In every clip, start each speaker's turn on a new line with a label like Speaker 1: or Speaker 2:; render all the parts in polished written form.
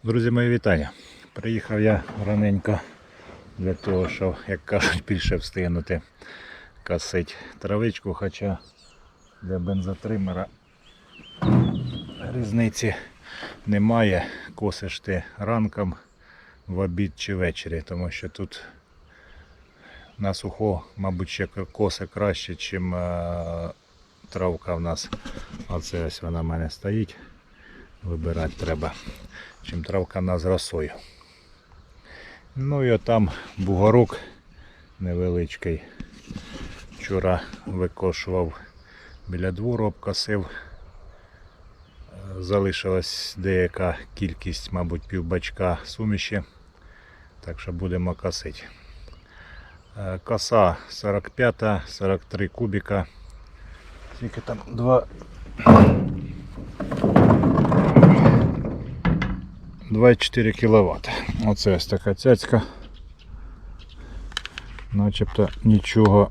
Speaker 1: Друзі, мої вітання. Приїхав я раненько для того, щоб, як кажуть, більше встигнути косити травичку, хоча для бензотримера різниці немає, косиш ти ранком, в обід чи ввечері, тому що тут на сухо, мабуть, ще коси краще, ніж травка в нас. Оце ось вона в мене стоїть, вибирати треба, чим травка в нас з росою. Ну і отам бугорок невеличкий. Вчора викошував біля двору, обкосив. Залишилась деяка кількість, мабуть, півбачка суміші, так що будемо косити. Коса 45-43 кубіка. Тільки там 2,4 кВт. Оце ось така цяцька. Начебто нічого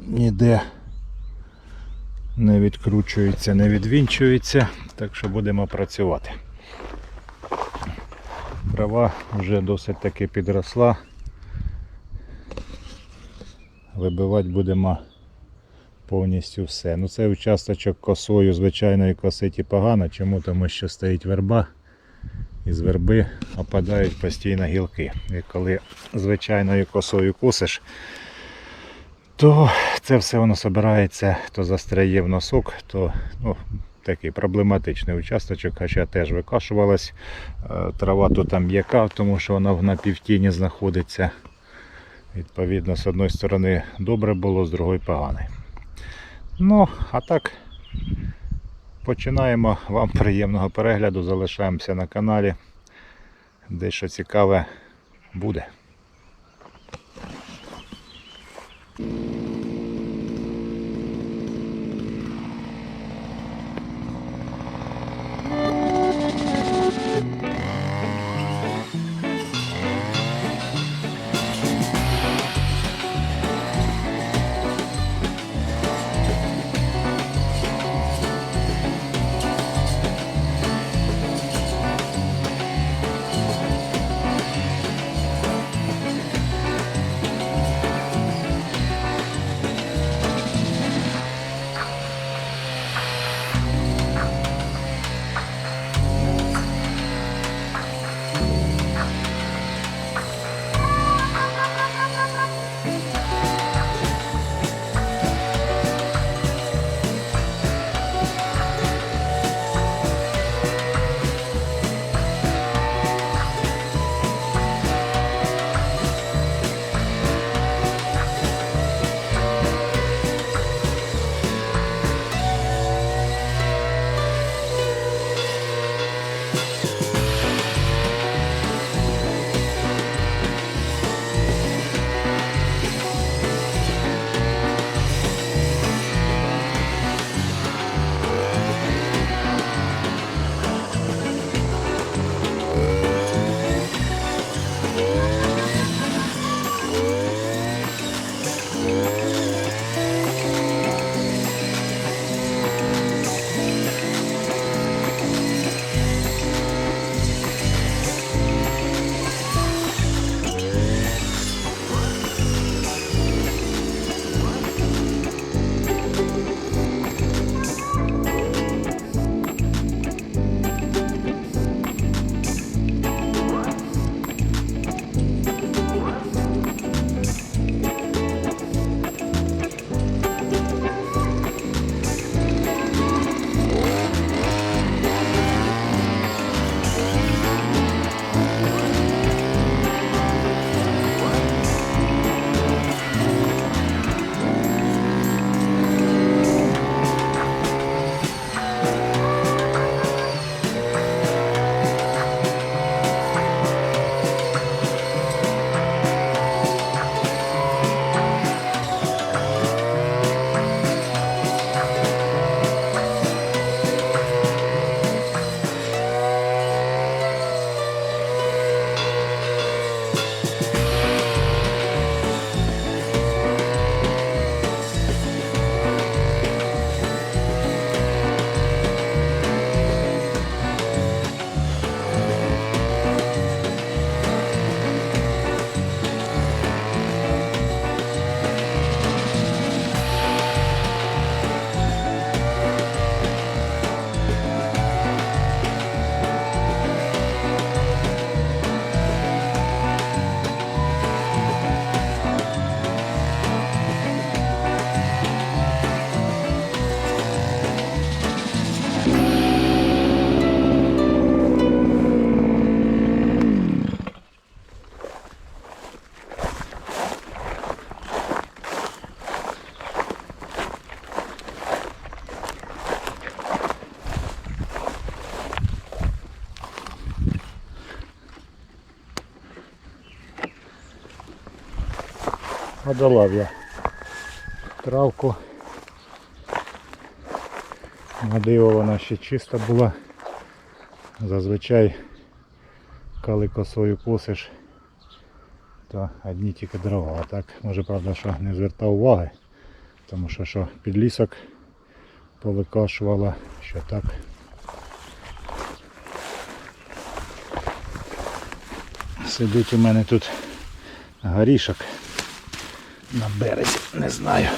Speaker 1: ніде не відкручується, не відвінчується, так що будемо працювати. Трава вже досить таки підросла. Вибивати будемо повністю все. Ну, цей участочок косою звичайної косити погано. Чому? Тому що стоїть верба. І з верби опадають постійно гілки. І коли звичайною косою косиш, то це все воно збирається, то застряє в носок, то такий проблематичний участочок, хоча теж викашувалась. Трава тут м'яка, тому що вона в напівтіні знаходиться. Відповідно, з одної сторони добре було, з другої погано. Ну, а так, починаємо. Вам приємного перегляду, залишаємося на каналі. Дещо цікаве буде. Одолав я травку. На диво вона ще чиста була. Зазвичай, коли косою косиш, то одні тільки дрова. А так, може, правда, що не звертав уваги, тому що підлісок повикашувала, що так. Сидить у мене тут горішок на березі, не знаю,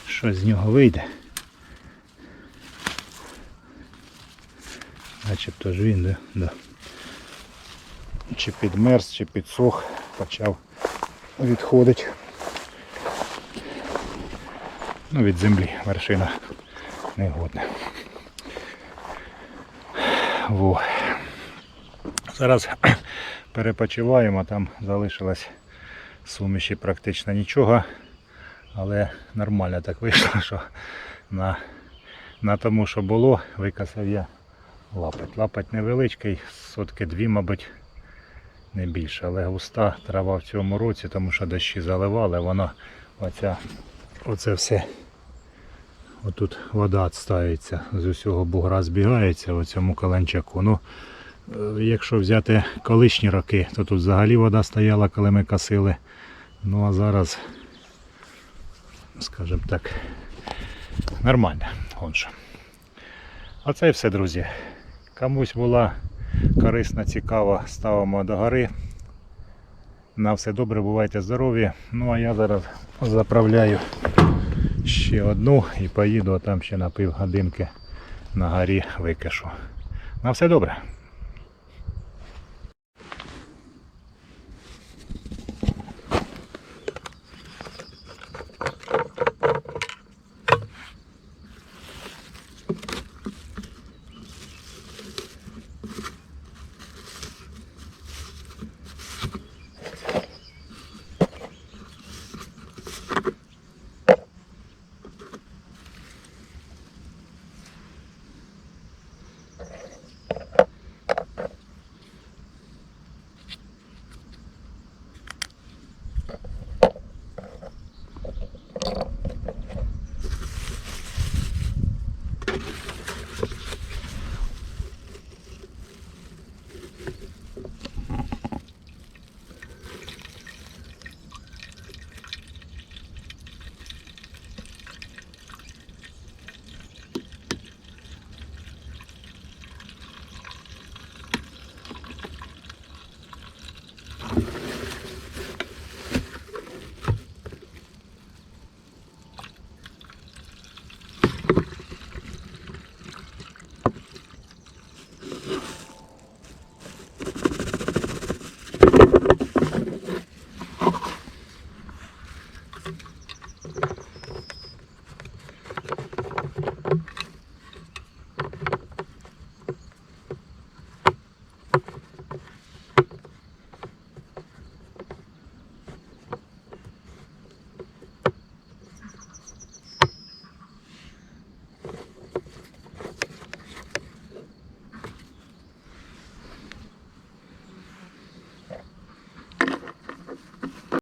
Speaker 1: що з нього вийде. Начебто ж він, да. Чи підмерз, чи підсох, почав відходити. Ну, від землі вершина негодна. Во. Зараз перепочиваємо, там залишилось суміші практично нічого, але нормально так вийшло, що на тому, що було, викасав я лапать. Лапать невеличкий, сотки 2, мабуть, не більше, але густа трава в цьому році, тому що дощі заливали, воно оце все, отут вода відстається, з усього бугра збігається в цьому каленчаку. Ну, якщо взяти колишні роки, то тут взагалі вода стояла, коли ми косили. Ну а зараз, скажімо так, нормально. Оце і все, друзі. Комусь була корисна, цікава, ставимо до гори. На все добре, бувайте здорові. Ну а я зараз заправляю ще одну і поїду, а там ще на півгодинки на горі викишу. На все добре.